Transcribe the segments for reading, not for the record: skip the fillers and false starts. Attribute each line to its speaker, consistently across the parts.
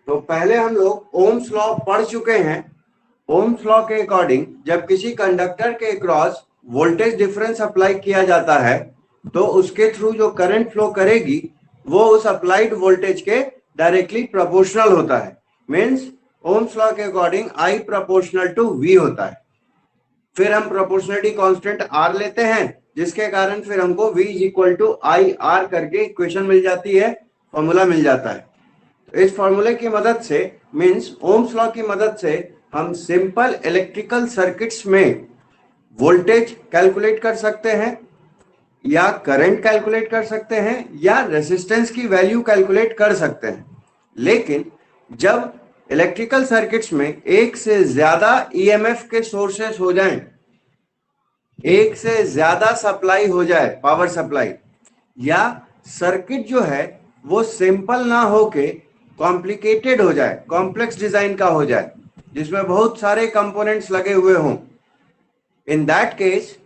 Speaker 1: तो पहले हम लोग ओम्स लॉ पढ़ चुके हैं। ओम्स लॉ के अकॉर्डिंग जब किसी कंडक्टर के क्रॉस वोल्टेज डिफरेंस अप्लाई किया जाता है तो उसके थ्रू जो करंट फ्लो करेगी वो उस अप्लाइड वोल्टेज के डायरेक्टली प्रोपोर्शनल होता है। मीन्स ओम्स लॉ के according I proportional to V होता है। फिर हम प्रोपोर्शनलिटी कांस्टेंट R लेते हैं जिसके कारण फिर हमको V is equal to IR करके इक्वेशन मिल जाती है, फॉर्मूला मिल जाता है। तो इस फॉर्मूले की मदद से मीन्स ओम्स लॉ की मदद से हम सिंपल इलेक्ट्रिकल सर्किट्स में वोल्टेज कैलकुलेट कर सकते हैं या करंट कैलकुलेट कर सकते हैं या रेजिस्टेंस की वैल्यू कैलकुलेट कर सकते हैं। लेकिन जब इलेक्ट्रिकल सर्किट्स में एक से ज्यादा ईएमएफ के सोर्सेस हो जाएं, एक से ज्यादा सप्लाई हो जाए, पावर सप्लाई, या सर्किट जो है वो सिंपल ना होके कॉम्प्लिकेटेड हो जाए, कॉम्प्लेक्स डिजाइन का हो जाए जिसमें बहुत सारे कंपोनेंट्स लगे हुए हों, in that case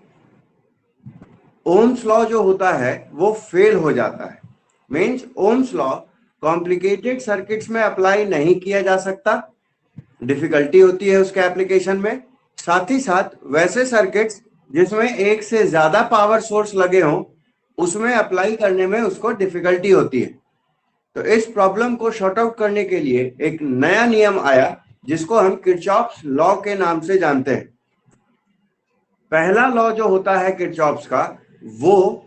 Speaker 1: Ohm's law जो होता है वो फेल हो जाता है। Means Ohm's law complicated circuits में अप्लाई नहीं किया जा सकता, डिफिकल्टी होती है उसके एप्लीकेशन में। साथ ही साथ वैसे सर्किट्स जिसमें एक से ज्यादा पावर सोर्स लगे हों उसमें अप्लाई करने में उसको डिफिकल्टी होती है। तो इस प्रॉब्लम को शॉर्ट आउट करने के लिए एक नया नियम आया जिसको हम किरचॉफ्स लॉ के नाम से जानते हैं। पहला लॉ जो होता है किरचॉफ्स का वो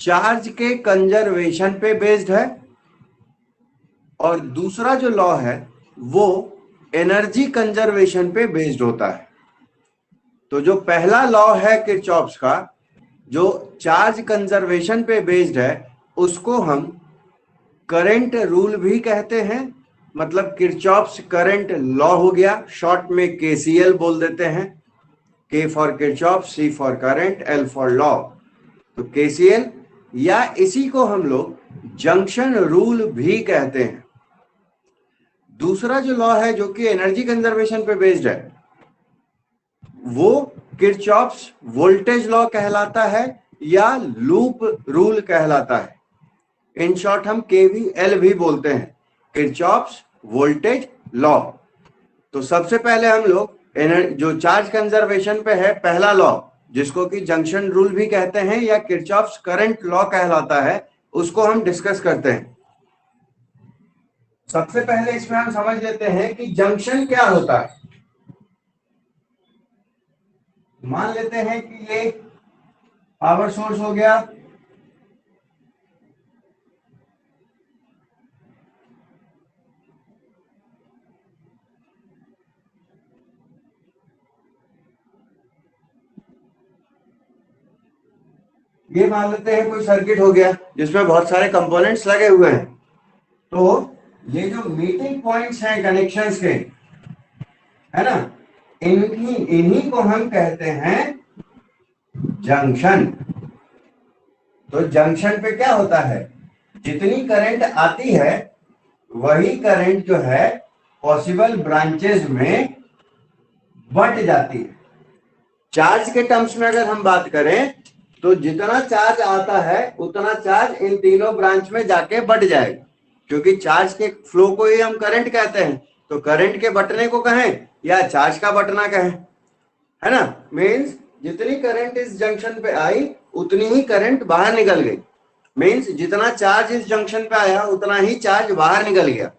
Speaker 1: चार्ज के कंजर्वेशन पे बेस्ड है और दूसरा जो लॉ है वो एनर्जी कंजर्वेशन पे बेस्ड होता है। तो जो पहला लॉ है किरचॉफ्स का जो चार्ज कंजर्वेशन पे बेस्ड है उसको हम करंट रूल भी कहते हैं, मतलब किरचॉफ्स करंट लॉ हो गया, शॉर्ट में केसीएल बोल देते हैं। K for Kirchhoff, C for current, L for law. तो केसीएल या इसी को हम लोग जंक्शन रूल भी कहते हैं। दूसरा जो लॉ है जो कि एनर्जी कंजर्वेशन पे बेस्ड है वो किरचॉफ्स वोल्टेज लॉ कहलाता है या लूप रूल कहलाता है। इन शॉर्ट हम केवीएल भी बोलते हैं, किरचॉफ्स वोल्टेज लॉ। तो सबसे पहले हम लोग जो चार्ज कंजर्वेशन पे है पहला लॉ जिसको कि जंक्शन रूल भी कहते हैं या किरचॉफ्स करंट लॉ कहलाता है उसको हम डिस्कस करते हैं। सबसे पहले इसमें हम समझ लेते हैं कि जंक्शन क्या होता है। मान लेते हैं कि ये पावर सोर्स हो गया, ये मान लेते हैं कोई सर्किट हो गया जिसमें बहुत सारे कंपोनेंट्स लगे हुए हैं। तो ये जो मीटिंग पॉइंट्स हैं कनेक्शंस के, है ना, इन्हीं को हम कहते हैं जंक्शन। तो जंक्शन पे क्या होता है, जितनी करंट आती है वही करंट जो है पॉसिबल ब्रांचेस में बट जाती है। चार्ज के टर्म्स में अगर हम बात करें तो जितना चार्ज आता है उतना चार्ज इन तीनों ब्रांच में जाके बट जाएगा, क्योंकि चार्ज के फ्लो को ही हम करंट कहते हैं। तो करंट के बटने को कहें या चार्ज का बटना कहें, है ना, मीन्स जितनी करंट इस जंक्शन पे आई उतनी ही करंट बाहर निकल गई। मीन्स जितना चार्ज इस जंक्शन पे आया उतना ही चार्ज बाहर निकल गया।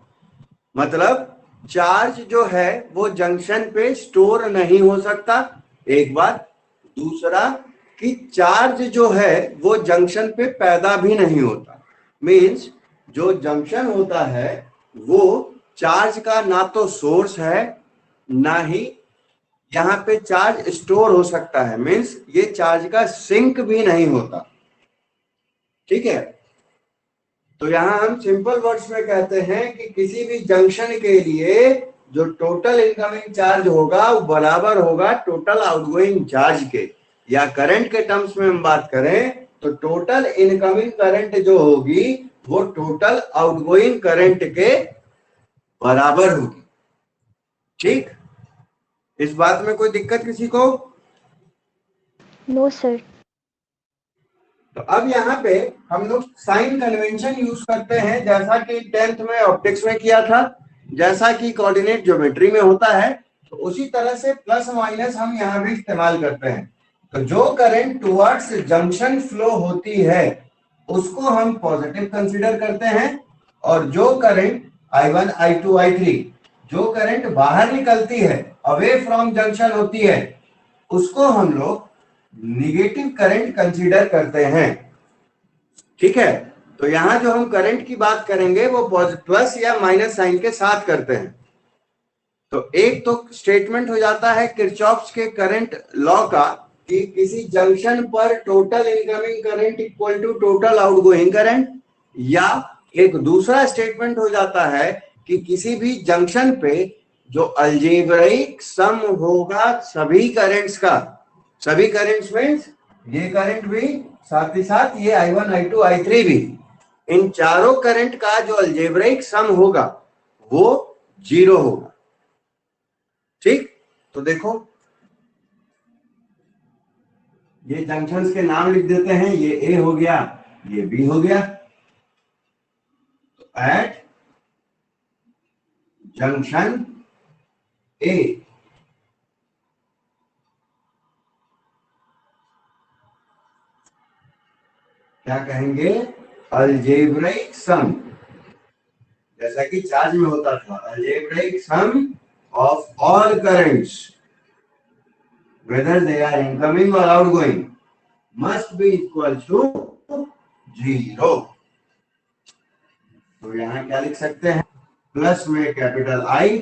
Speaker 1: मतलब चार्ज जो है वो जंक्शन पे स्टोर नहीं हो सकता, एक बात। दूसरा कि चार्ज जो है वो जंक्शन पे पैदा भी नहीं होता। मीन्स जो जंक्शन होता है वो चार्ज का ना तो सोर्स है ना ही यहाँ पे चार्ज स्टोर हो सकता है। मीन्स ये चार्ज का सिंक भी नहीं होता। ठीक है, तो यहां हम सिंपल वर्ड्स में कहते हैं कि किसी भी जंक्शन के लिए जो टोटल इनकमिंग चार्ज होगा वो बराबर होगा टोटल आउटगोइंग चार्ज के, या करंट के टर्म्स में हम बात करें तो टोटल इनकमिंग करंट जो होगी वो टोटल आउटगोइंग करंट के बराबर होगी। ठीक, इस बात में कोई दिक्कत किसी को?
Speaker 2: No sir.
Speaker 1: तो अब यहाँ पे हम लोग साइन कन्वेंशन यूज करते हैं जैसा कि 10th में ऑप्टिक्स में किया था। जैसा कि कोऑर्डिनेट ज्योमेट्री में होता है, तो उसी तरह से प्लस माइनस हम यहाँ भी इस्तेमाल करते हैं। तो जो करंट टुवर्ड्स जंक्शन फ्लो होती है उसको हम पॉजिटिव कंसीडर करते हैं, और जो करंट I1 I2 I3 जो करंट बाहर निकलती है, अवे फ्रॉम जंक्शन होती है, उसको हम लोग निगेटिव करंट कंसीडर करते हैं। ठीक है, तो यहां जो हम करंट की बात करेंगे वो प्लस या माइनस साइन के साथ करते हैं। तो एक तो स्टेटमेंट हो जाता है किरचॉफ्स के करंट लॉ का कि किसी जंक्शन पर total incoming current equal to total outgoing current, या एक दूसरा स्टेटमेंट हो जाता है कि किसी भी जंक्शन पे जो अलजेब्राइक सम होगा सभी करंट्स का, सभी करंट्स मींस ये करंट भी साथ ही साथ ये I1 I2 I3 भी, इन चारों करंट का जो अलजेब्राइक सम होगा वो 0 होगा। ठीक, तो देखो ये जंक्शंस के नाम लिख देते हैं, ये ए हो गया, ये बी हो गया। तो एट जंक्शन ए क्या कहेंगे, अलजेब्राइक सम, जैसा कि चार्ज में होता था, algebraic sum of all currents whether they are incoming or outgoing must be equal to 0। तो यहां क्या लिख सकते हैं, प्लस में कैपिटल आई,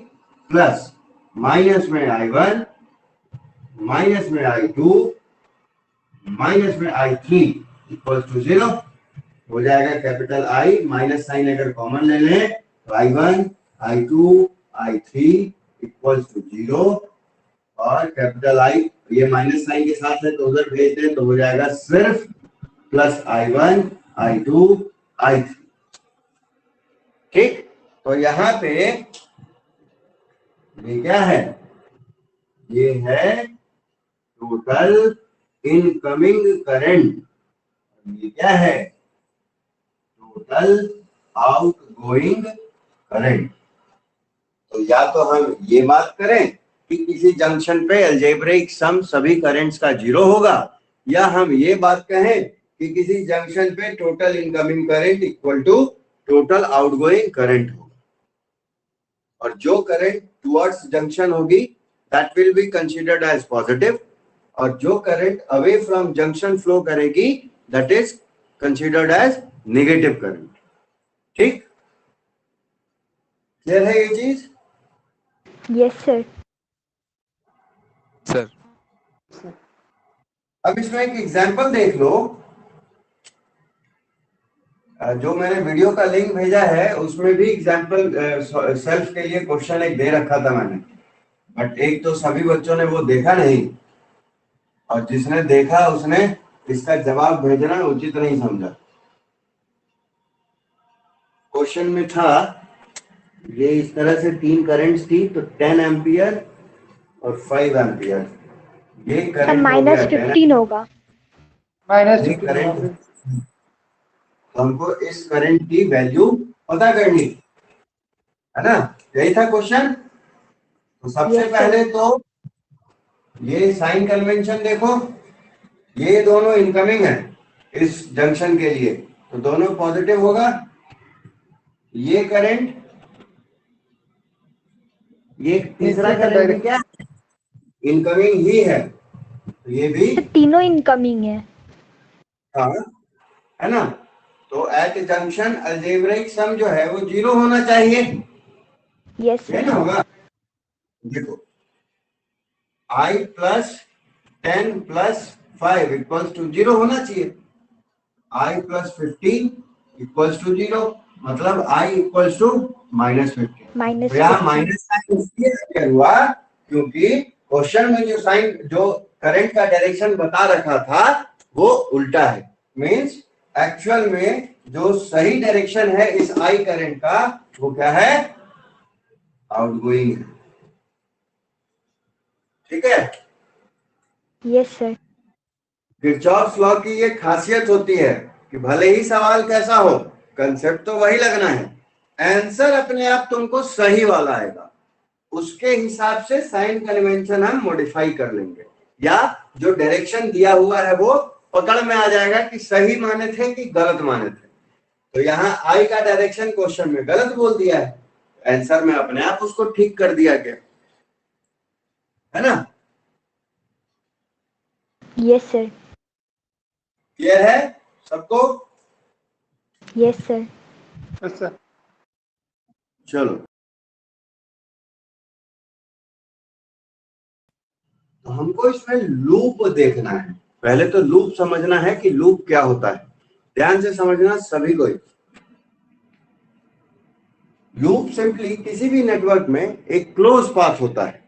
Speaker 1: प्लस माइनस में I1, माइनस में I2, माइनस में I3 इक्वल टू 0 हो जाएगा। कैपिटल आई माइनस साइन अगर कॉमन ले लें तो I1 I2 I3 equal to 0, और कैपिटल आई ये माइनस साइन के साथ है तो उधर भेज दें तो हो जाएगा सिर्फ प्लस I1 I2 I3। ठीक, तो यहां पे ये क्या है, ये है टोटल इनकमिंग करंट, ये क्या है, टोटल आउटगोइंग करंट। तो या तो हम ये बात करें कि किसी जंक्शन पे अलजेब्रिक सम सभी करंट्स का 0 होगा, या हम ये बात कहें कि किसी जंक्शन पे total incoming current equal to total outgoing current होगा, और जो करंट टुवर्ड्स जंक्शन होगी that will be considered as positive, और जो current away from junction flow करेगी that is considered as negative current. ठीक, क्लियर है ये चीज?
Speaker 2: Yes, sir.
Speaker 3: सर
Speaker 1: अब इसमें एक एग्जांपल देख लो, जो मैंने वीडियो का लिंक भेजा है उसमें भी एग्जांपल सेल्फ के लिए क्वेश्चन एक दे रखा था मैंने, बट एक तो सभी बच्चों ने वो देखा नहीं, और जिसने देखा उसने इसका जवाब भेजना उचित नहीं समझा। क्वेश्चन में था ये इस तरह से 3 करंट्स थी, तो 10 एम्पियर और 5 एम्पियर, ये
Speaker 2: सर
Speaker 1: करंट हो गया 10
Speaker 2: -15 होगा।
Speaker 1: ये करंट, तो हमको इस करंट की वैल्यू पता करनी है ना, यही था क्वेश्चन। तो सबसे
Speaker 2: Yes, sir.
Speaker 1: पहले तो ये साइन कन्वेंशन देखो, ये दोनों इनकमिंग है इस जंक्शन के लिए, तो दोनों पॉजिटिव होगा। ये करंट, ये तीसरा करंट क्या इनकमिंग ही है, तो ये भी
Speaker 2: तीनों इनकमिंग है।
Speaker 1: हाँ है ना। तो एट जंक्शन अलजेब्रिक सम जो है वो 0 होना चाहिए,
Speaker 2: Yes,
Speaker 1: है
Speaker 2: sir.
Speaker 1: ना होगा। देखो I plus 10 plus 5 equals to 0 होना चाहिए, I प्लस 15 इक्वल्स टू 0, मतलब I इक्वल्स टू -15। तो यहाँ
Speaker 2: -15.
Speaker 1: माइनस साइन इसलिए हुआ क्योंकि क्वेश्चन में जो साइन जो करंट का डायरेक्शन बता रखा था वो उल्टा है, मींस एक्चुअल में जो सही डायरेक्शन है इस I करंट का वो क्या है, आउटगोइंग है। ठीक है,
Speaker 2: Yes, sir.
Speaker 1: किरचॉफ्स लॉ की ये खासियत होती है कि भले ही सवाल कैसा हो कंसेप्ट तो वही लगना है। आंसर अपने आप तुमको सही वाला आएगा, उसके हिसाब से साइन कन्वेंशन हम मॉडिफाई कर लेंगे, या जो डायरेक्शन दिया हुआ है वो पकड़ में आ जाएगा कि सही माने थे कि गलत माने थे। तो यहाँ आई का डायरेक्शन क्वेश्चन में गलत बोल दिया है, आंसर में अपने आप उसको ठीक कर दिया गया, है ना।
Speaker 2: Yes sir.
Speaker 1: क्लियर है सबको?
Speaker 2: Yes sir.
Speaker 3: अच्छा,
Speaker 1: चलो, तो हमको इसमें लूप देखना है। पहले तो लूप समझना है कि लूप क्या होता है, ध्यान से समझना सभी को। लूप सिंपली किसी भी नेटवर्क में एक क्लोज पाथ होता है।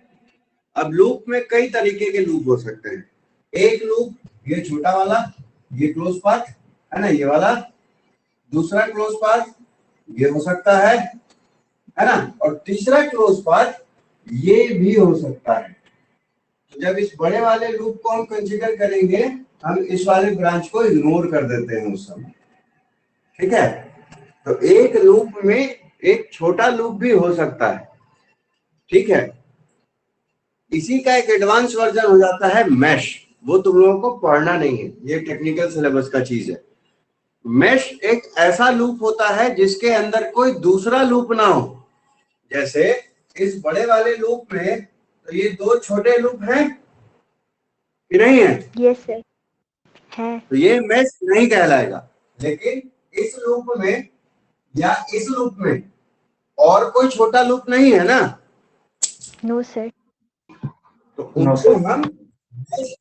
Speaker 1: अब लूप में कई तरीके के लूप हो सकते हैं। एक लूप ये छोटा वाला, ये क्लोज पाथ है ना, ये वाला। दूसरा क्लोज पाथ ये हो सकता है ना, और तीसरा क्लोज पाथ ये भी हो सकता है। तो जब इस बड़े वाले लूप को हम कंसीडर करेंगे, हम इस वाले ब्रांच को इग्नोर कर देते हैं उस समय, ठीक है। तो एक लूप में एक छोटा लूप भी हो सकता है, ठीक है। इसी का एक एडवांस वर्जन हो जाता है मैश, वो तुम लोगों को पढ़ना नहीं है, ये टेक्निकल सिलेबस का चीज है। मैश एक ऐसा लूप होता है जिसके अंदर कोई दूसरा लूप ना हो। जैसे इस बड़े वाले लूप में तो ये दो छोटे लूप हैं कि नहीं है,
Speaker 2: यस सर। है।
Speaker 1: तो ये मैश नहीं कहलाएगा। लेकिन इस लूप में या इस लूप में और कोई छोटा लूप नहीं है ना,
Speaker 2: नो सर।
Speaker 1: तो उनको हम मैश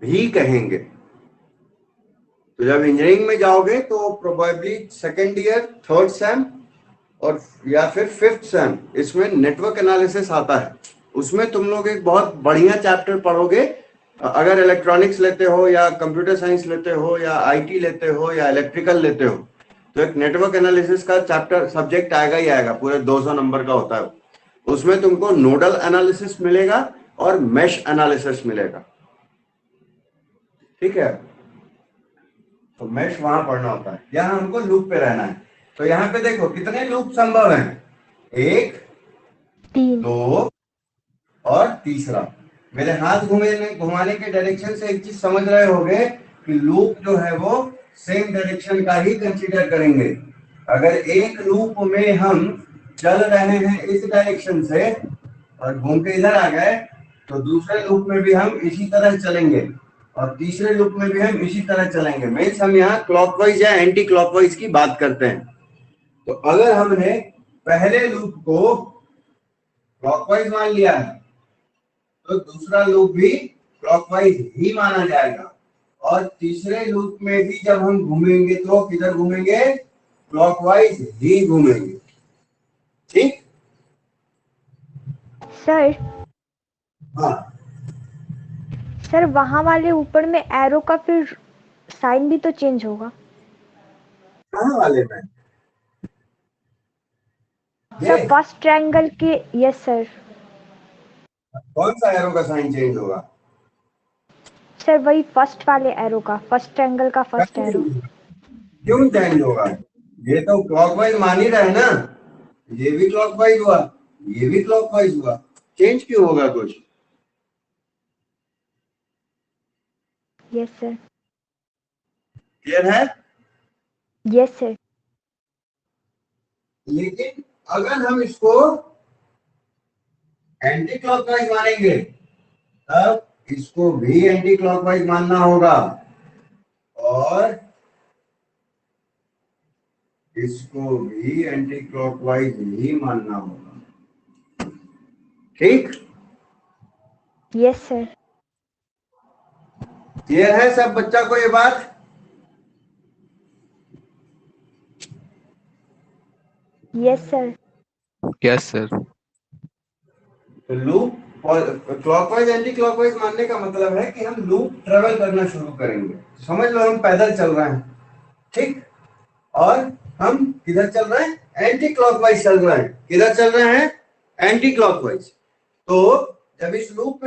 Speaker 1: भी कहेंगे। तो जब इंजीनियरिंग में जाओगे तो probably second year, third same और या फिर फिफ्थ सेम, इसमें नेटवर्क एनालिसिस आता है। उसमें तुम लोग एक बहुत बढ़िया चैप्टर पढ़ोगे। अगर इलेक्ट्रॉनिक्स लेते हो या कंप्यूटर साइंस लेते हो या आईटी लेते हो या इलेक्ट्रिकल लेते हो, तो एक नेटवर्क एनालिसिस का चैप्टर सब्जेक्ट आएगा ही आएगा, पूरे 200 नंबर का होता है। उसमें तुमको नोडल एनालिसिस मिलेगा और मेश एनालिसिस मिलेगा, ठीक है। तो मेश वहां पढ़ना होता है, यहाँ हमको लूप पे रहना है। तो यहाँ पे देखो कितने लूप संभव हैं, 1,
Speaker 2: 3।
Speaker 1: 2 और तीसरा। मेरे हाथ घुमाने के डायरेक्शन से एक चीज समझ रहे होगे कि लूप जो है वो सेम डायरेक्शन का ही कंसीडर करेंगे। अगर एक लूप में हम चल रहे हैं इस डायरेक्शन से और घूम के इधर आ गए, तो दूसरे लूप में भी हम इसी तरह चलेंगे और तीसरे लूप में भी हम इसी तरह चलेंगे। मीन्स हम यहाँ क्लॉकवाइज या एंटी क्लॉकवाइज की बात करते हैं। तो अगर हमने पहले लूप को क्लॉकवाइज मान लिया है, तो दूसरा लूप भी क्लॉकवाइज ही माना जाएगा। और तीसरे लूप में भी जब हम घूमेंगे तो किधर घूमेंगे, क्लॉकवाइज ही घूमेंगे, ठीक।
Speaker 2: सर
Speaker 1: हाँ,
Speaker 2: सर वहां वाले ऊपर में एरो का फिर साइन भी तो चेंज होगा।
Speaker 1: कहाँ वाले में ये
Speaker 2: सर फर्स्ट ट्रायंगल के। Yes sir.
Speaker 1: कौन सा एरो का साइन चेंज होगा?
Speaker 2: सर वही फर्स्ट वाले एरो का, फर्स्ट ट्रायंगल का फर्स्ट एरो।
Speaker 1: क्यों चेंज होगा? ये तो क्लॉकवाइज मान ही रहे ना, ये भी क्लॉकवाइज हुआ, ये भी क्लॉकवाइज हुआ, चेंज क्यों होगा कुछ?
Speaker 2: Yes sir.
Speaker 1: क्लियर है?
Speaker 2: Yes sir.
Speaker 1: लेकिन अगर हम इसको एंटी क्लॉकवाइज मानेंगे, तब इसको भी एंटी क्लॉकवाइज मानना होगा और इसको भी एंटी क्लॉकवाइज ही मानना होगा, ठीक।
Speaker 2: Yes sir.
Speaker 1: क्लियर है सब बच्चा को ये बात?
Speaker 2: Yes sir.
Speaker 3: Yes sir.
Speaker 1: तो लूप क्लॉकवाइज एंटी क्लॉकवाइज मानने का मतलब है कि हम लूप ट्रेवल करना शुरू करेंगे। समझ लो हम पैदल चल रहे हैं, ठीक, और हम किधर चल रहे हैं, एंटी क्लॉकवाइज चल रहे हैं। किधर चल रहे हैं, एंटी क्लॉकवाइज। तो जब इस लूप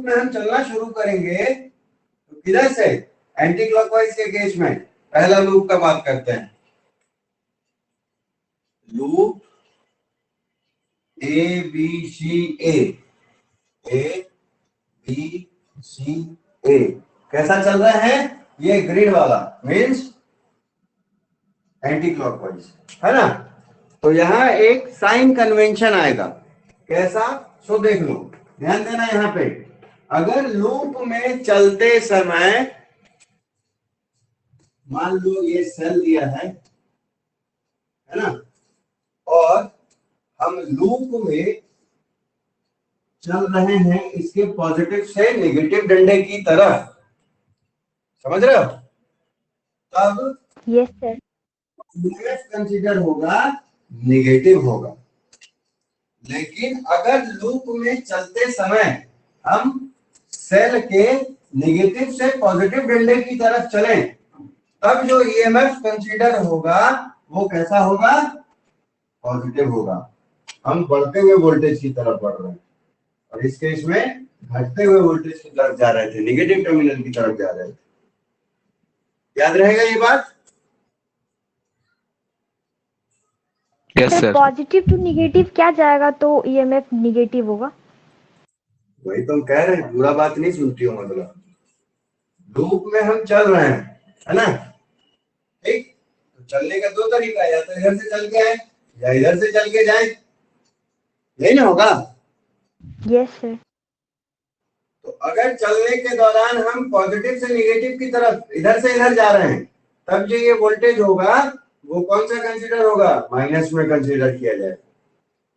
Speaker 1: में हम चलना शुरू करेंगे, तो किधर से, एंटी क्लॉकवाइज के केस में पहला लूप का बात करते हैं। Loop A B C A B C A कैसा चल रहा है? ये ग्रिड वाला मीन्स एंटी क्लॉकवाइज, है ना। तो यहां एक साइन कन्वेंशन आएगा। कैसा? सो देख लो, ध्यान देना यहां पे। अगर लूप में चलते समय मान लो ये सेल दिया है ना, और हम लूप में चल रहे हैं इसके पॉजिटिव से नेगेटिव डंडे की तरफ, समझ रहे हो? तब
Speaker 2: यस सर।
Speaker 1: ईएमएफ कंसीडर होगा नेगेटिव होगा। लेकिन अगर लूप में चलते समय हम सेल के नेगेटिव से पॉजिटिव डंडे की तरफ चलें, तब जो ईएमएफ कंसीडर होगा वो कैसा होगा? पॉजिटिव होगा। हम बढ़ते हुए वोल्टेज की तरफ बढ़ रहे हैं, और इस केस में घटते हुए वोल्टेज की तरफ जा रहे थे, नेगेटिव टर्मिनल की तरफ जा रहे थे। याद रहेगा ये बात?
Speaker 3: Yes
Speaker 2: sir
Speaker 3: sir.
Speaker 2: Positive to negative क्या जाएगा तो ईएमएफ निगेटिव होगा?
Speaker 1: वही तो हम कह रहे हैं, पूरा बात नहीं सुनती हो मतलब। लूप में हम चल रहे हैं, है ना, ठीक। तो चलने का दो तरीका है, या तो इधर से चल के आए या इधर से चल के जाए, यही ना होगा।
Speaker 2: Yes sir.
Speaker 1: तो अगर चलने के दौरान हम पॉजिटिव से नेगेटिव की तरफ इधर से इधर जा रहे हैं, तब जो ये वोल्टेज होगा वो कौन सा कंसीडर होगा? माइनस में कंसीडर किया जाए।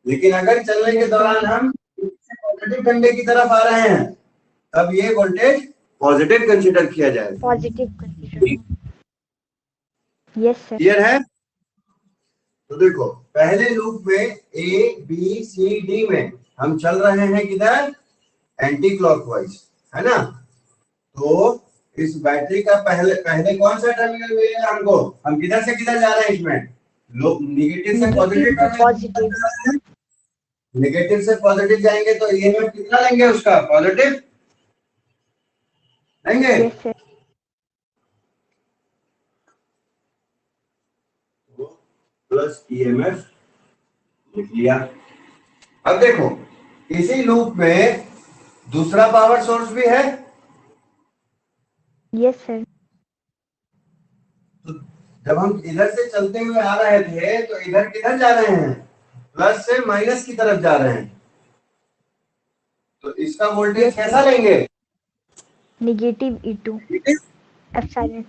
Speaker 1: लेकिन अगर चलने के दौरान हम पॉजिटिव डंडे की तरफ आ रहे हैं, तब ये वोल्टेज पॉजिटिव कंसीडर किया जाएगा।
Speaker 2: Positive consider. Yes sir.
Speaker 1: Clear है? तो देखो, पहले लूप में ए बी सी डी में हम चल रहे हैं किधर? एंटी क्लॉकवाइज, है ना। तो इस बैटरी का पहले पहले कौन सा टर्मिनल मिलेगा हमको? हम किधर से किधर जा रहे हैं इसमें? नेगेटिव से पॉजिटिव, नेगेटिव से पॉजिटिव जाएंगे तो ईएमएफ कितना लेंगे उसका? पॉजिटिव लेंगे।
Speaker 2: Yes sir.
Speaker 1: प्लस ईएमएफ लिख लिया। अब देखो, इसी लूप में दूसरा पावर सोर्स भी है।
Speaker 2: Yes sir.
Speaker 1: तो जब हम इधर से चलते हुए आ रहे थे तो इधर किधर जा रहे हैं? प्लस से माइनस की तरफ जा रहे हैं। तो इसका वोल्टेज कैसा लेंगे?
Speaker 2: Negative E2 epsilon.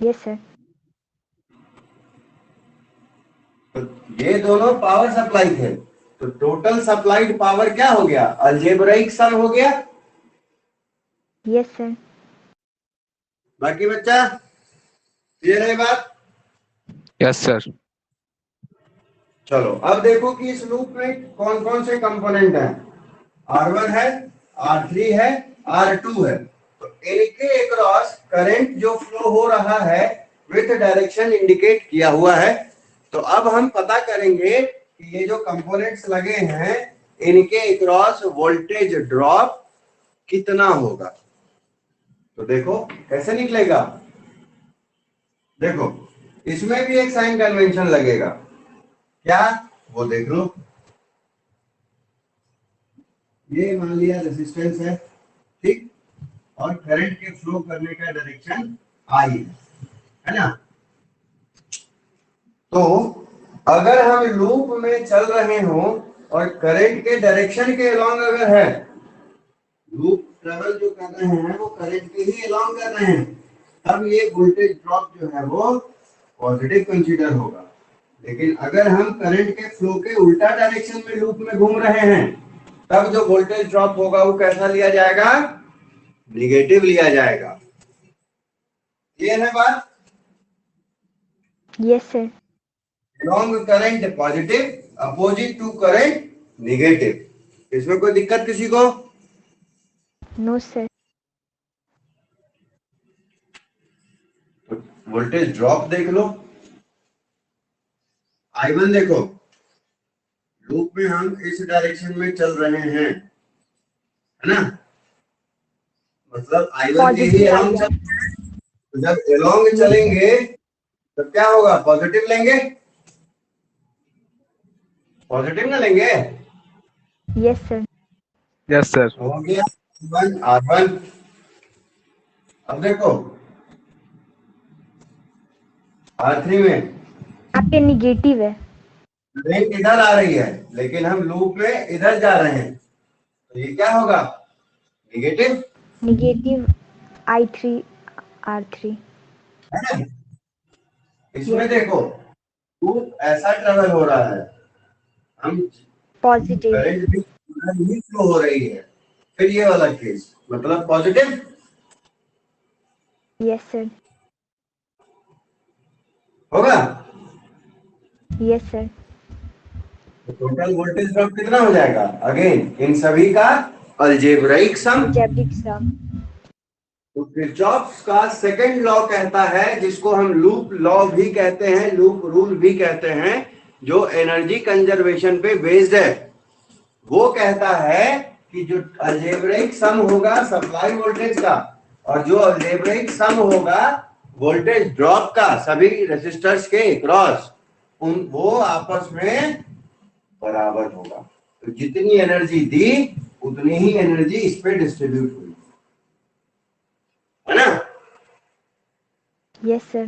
Speaker 2: Yes sir.
Speaker 1: तो ये दोनों पावर सप्लाई थे, तो टोटल सप्लाइड पावर क्या हो गया? अलजेब्राइक सम हो गया।
Speaker 2: Yes sir.
Speaker 1: बाकी बच्चा क्लियर है बात?
Speaker 3: Yes sir.
Speaker 1: चलो अब देखो कि इस लूप में कौन कौन से कंपोनेंट हैं। R1 है, R3 है, R2 है। तो इनके अक्रॉस करंट जो फ्लो हो रहा है विथ डायरेक्शन इंडिकेट किया हुआ है। तो अब हम पता करेंगे कि ये जो कंपोनेंट्स लगे हैं इनके अक्रॉस वोल्टेज ड्रॉप कितना होगा। तो देखो कैसे निकलेगा। देखो, इसमें भी एक साइन कन्वेंशन लगेगा। क्या? वो देख लो। ये मान लिया रेजिस्टेंस है, ठीक, और करंट के फ्लो करने का डायरेक्शन आई है ना। तो अगर हम लूप में चल रहे हो और करंट के डायरेक्शन के अलोंग अगर है, लूप ट्रेवल जो कर रहे हैं वो करंट के ही अलोंग कर रहे हैं, तब ये वोल्टेज ड्रॉप जो है वो पॉजिटिव कंसीडर होगा। लेकिन अगर हम करंट के फ्लो के उल्टा डायरेक्शन में लूप में घूम रहे हैं, तब जो वोल्टेज ड्रॉप होगा वो कैसा लिया जाएगा? नेगेटिव लिया जाएगा। क्लियर है बात?
Speaker 2: Yes sir.
Speaker 1: Along current positive, opposite to current negative. इसमें कोई दिक्कत किसी को?
Speaker 2: No sir.
Speaker 1: वोल्टेज ड्रॉप देख लो। I1 देखो, लूप में हम इस डायरेक्शन में चल रहे हैं, है ना, मतलब I1 के ही अलोंग चल रहे हैं। तो जब अलोंग चलेंगे तो क्या होगा? पॉजिटिव लेंगे। पॉजिटिव ना लेंगे?
Speaker 2: Yes sir.
Speaker 3: Yes, sir.
Speaker 1: हो गया R1 R1। अब देखो R3 में
Speaker 2: आपके निगेटिव है।
Speaker 1: करंट इधर आ रही है लेकिन हम लूप में इधर जा रहे हैं, तो ये क्या होगा? नेगेटिव।
Speaker 2: Negative I3 R3।
Speaker 1: इसमें
Speaker 2: यस
Speaker 1: देखो लूप ऐसा ट्रेवल हो रहा है, हम
Speaker 2: पॉजिटिव।
Speaker 1: करंट भी इधर ही फ्लो हो रही है, फिर ये वाला केस मतलब पॉजिटिव
Speaker 2: यस सर।
Speaker 1: होगा।
Speaker 2: Yes sir.
Speaker 1: तो टोटल वोल्टेज ड्रॉप कितना हो जाएगा? अगेन इन सभी का अलजेब्राइक सम।
Speaker 2: अलजेब्रिक सम।
Speaker 1: तो किरचॉफ्स का सेकंड लॉ कहता है, जिसको हम लूप लॉ भी कहते हैं, लूप रूल भी कहते हैं, जो एनर्जी कंजर्वेशन पे बेस्ड है, वो कहता है कि जो अलजेब्राइक सम होगा सप्लाई वोल्टेज का और जो अलजेब्राइक सम होगा वोल्टेज ड्रॉप का सभी रेसिस्टर्स के क्रॉस, उन वो आपस में बराबर होगा। तो जितनी एनर्जी दी उतनी ही एनर्जी इस पे डिस्ट्रीब्यूट हुई, है ना?
Speaker 2: Yes sir.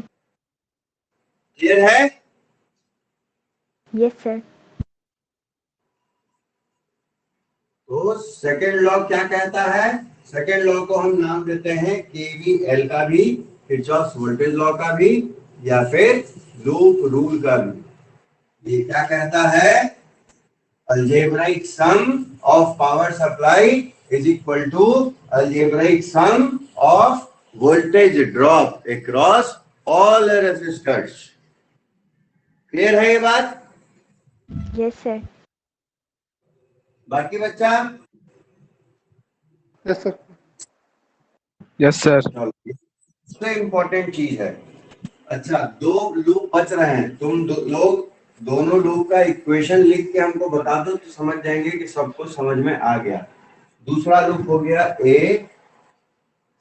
Speaker 1: क्लियर है?
Speaker 2: Yes sir.
Speaker 1: तो सेकेंड लॉ क्या कहता है? सेकेंड लॉ को हम नाम देते हैं केवीएल का भी, किरचॉफ्स वोल्टेज लॉ का भी, या फिर लूप रूल का भी। ये क्या कहता है? algebraic sum of power supply is equal to algebraic sum of voltage drop across all resistors। Clear है ये बात?
Speaker 2: Yes sir.
Speaker 1: बाकी बच्चा?
Speaker 4: Yes sir.
Speaker 3: Yes, sir.
Speaker 1: सबसे इंपॉर्टेंट चीज है। अच्छा, दो लूप बच रहे हैं, तुम लोग दोनों लूप का इक्वेशन लिख के हमको बता दो तो समझ जाएंगे कि सब कुछ समझ में आ गया। दूसरा लूप हो गया ए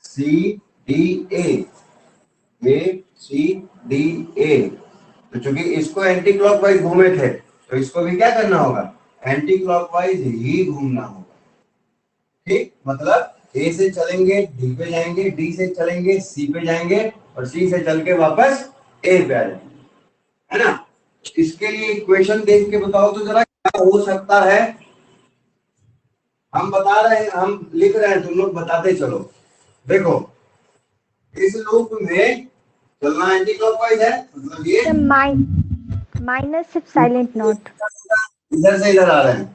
Speaker 1: C D A C D A. तो चूंकि इसको एंटी क्लॉकवाइज घूमे थे तो इसको भी क्या करना होगा? एंटी क्लॉकवाइज ही घूमना होगा। ठीक, मतलब ए से चलेंगे डी पे जाएंगे, डी से चलेंगे सी पे जाएंगे और सी से चल के वापस ए पे आ जाएंगे, है ना? इसके लिए इक्वेशन देख के बताओ तो जरा क्या हो सकता है। हम बता रहे हैं, हम लिख रहे हैं, तुम लोग बताते चलो। देखो इस लूप में चलना एंटी क्लॉकवाइज है, मतलब ये
Speaker 2: सर माइनस सिर्फ साइलेंट नोट।
Speaker 1: इधर से इधर आ रहे हैं,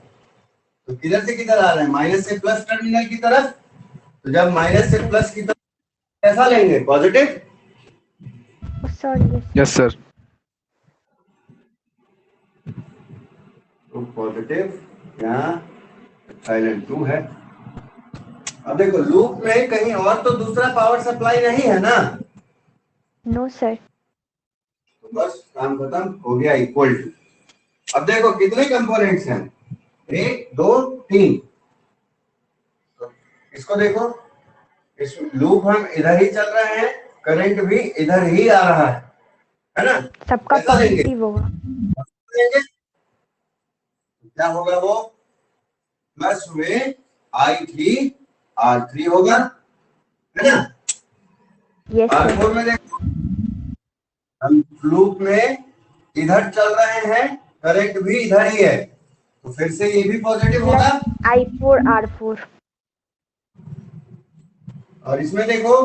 Speaker 1: तो किधर से किधर आ रहे हैं? माइनस से प्लस टर्मिनल की तरफ। तो जब माइनस से प्लस की तरफ कैसा लेंगे? पॉजिटिव।
Speaker 2: सॉरी।
Speaker 3: Yes, sir.
Speaker 1: तो पॉजिटिव यहाँ साइलेंट 2 है। अब देखो लूप में कहीं और तो दूसरा पावर सप्लाई नहीं है ना,
Speaker 2: नो सर।
Speaker 1: तो बस काम खत्म हो गया, इक्वल टू। अब देखो कितने कंपोनेंट्स हैं? 1 2 3। तो इसको देखो, इस लूप हम इधर ही चल रहे हैं, करंट भी इधर ही आ रहा है ना?
Speaker 2: सबका
Speaker 1: कैसा लेंगे?
Speaker 2: पॉजिटिव होगा।
Speaker 1: लेंगे क्या होगा? वो प्लस में I3 R3 होगा, है ना?
Speaker 2: Yes sir.
Speaker 1: R4 में देखो हम लूप में इधर चल रहे हैं, करंट भी इधर ही है, तो फिर से ये भी पॉजिटिव होगा।
Speaker 2: I4 R4।
Speaker 1: और इसमें देखो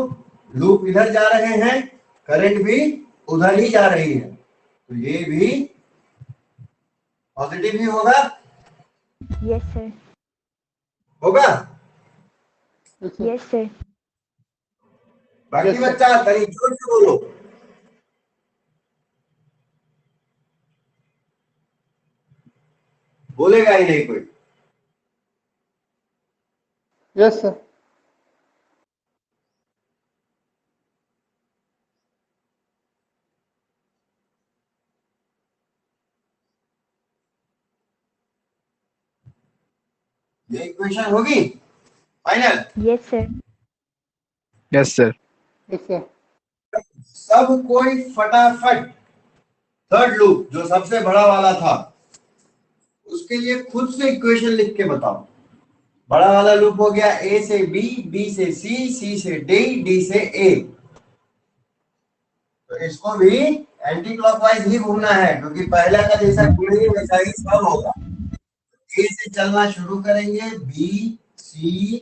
Speaker 1: लूप इधर जा रहे हैं, करंट भी उधर ही जा रही है, तो ये भी पॉजिटिव ही होगा।
Speaker 2: Yes sir.
Speaker 1: होगा।
Speaker 2: Yes sir.
Speaker 1: बाकी
Speaker 4: Yes, sir.
Speaker 1: बच्चा कहीं जोर से बोलो। बोलेगा ही नहीं कोई।
Speaker 4: Yes sir.
Speaker 1: ये इक्वेशन होगी final.
Speaker 2: Yes sir.
Speaker 3: Yes, sir.
Speaker 4: Yes sir.
Speaker 1: सब कोई फटाफट थर्ड लूप जो सबसे बड़ा वाला था उसके लिए खुद से इक्वेशन लिख के बताओ। बड़ा वाला लूप हो गया ए से बी, बी से सी, सी से डी, डी से ए। तो इसको भी एंटी क्लॉकवाइज ही घूमना है, क्योंकि पहला का जैसा घूमेंगे वैसा ही सब होगा। ए से चलना शुरू करेंगे, बी, सी,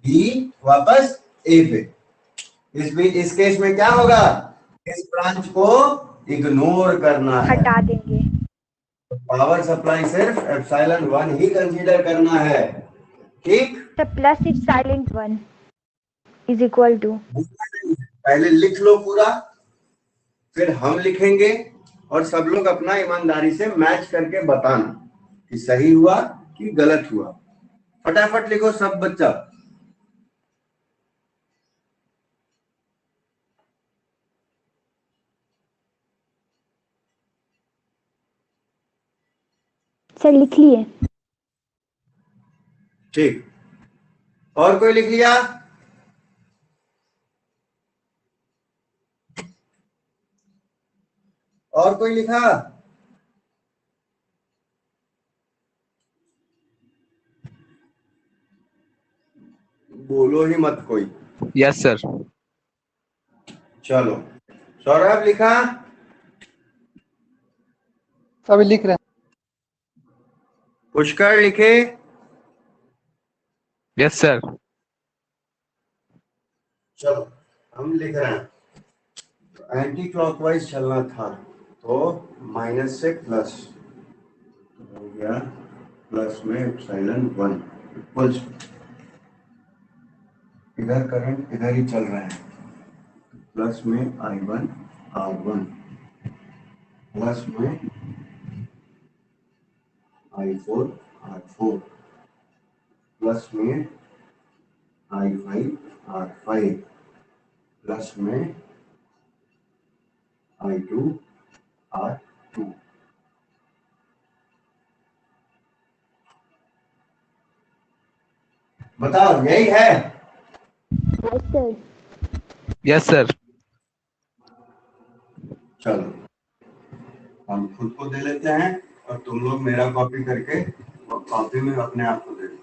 Speaker 1: डी, वापस ए पे। इस केस में क्या होगा, इस ब्रांच को इग्नोर करना है,
Speaker 2: हटा देंगे।
Speaker 1: पावर सप्लाई सिर्फ एप्सिलॉन 1 ही कंसीडर करना है। ठीक,
Speaker 2: sir plus if silent 1 is equal to,
Speaker 1: पहले लिख लो पूरा, फिर हम लिखेंगे और सब लोग अपना ईमानदारी से मैच करके बताना कि सही हुआ कि गलत हुआ। फटाफट लिखो सब बच्चा।
Speaker 2: सर लिख लिए।
Speaker 1: ठीक, और कोई लिख लिया? और कोई लिखा? बोलो ही मत कोई।
Speaker 3: Yes, sir.
Speaker 1: चलो, सौरभ लिखा?
Speaker 4: अभी लिख रहे हैं।
Speaker 1: पुष्कर लिखे?
Speaker 3: Yes, sir.
Speaker 1: चलो हम लिख रहे हैं। एंटी क्लॉकवाइज चलना था, तो माइनस से प्लस हो गया, प्लस में एप्सिलॉन 1 इक्वल्स, इधर करंट इधर ही चल रहा है, प्लस में I1 R1 प्लस में I4 R4 प्लस में I5 R5 प्लस में I2 R2। बताओ यही है?
Speaker 2: Yes sir.
Speaker 3: Yes, sir.
Speaker 1: चलो हम खुद को दे लेते हैं और तुम लोग मेरा कॉपी करके और कॉपी में अपने आप को दे दो।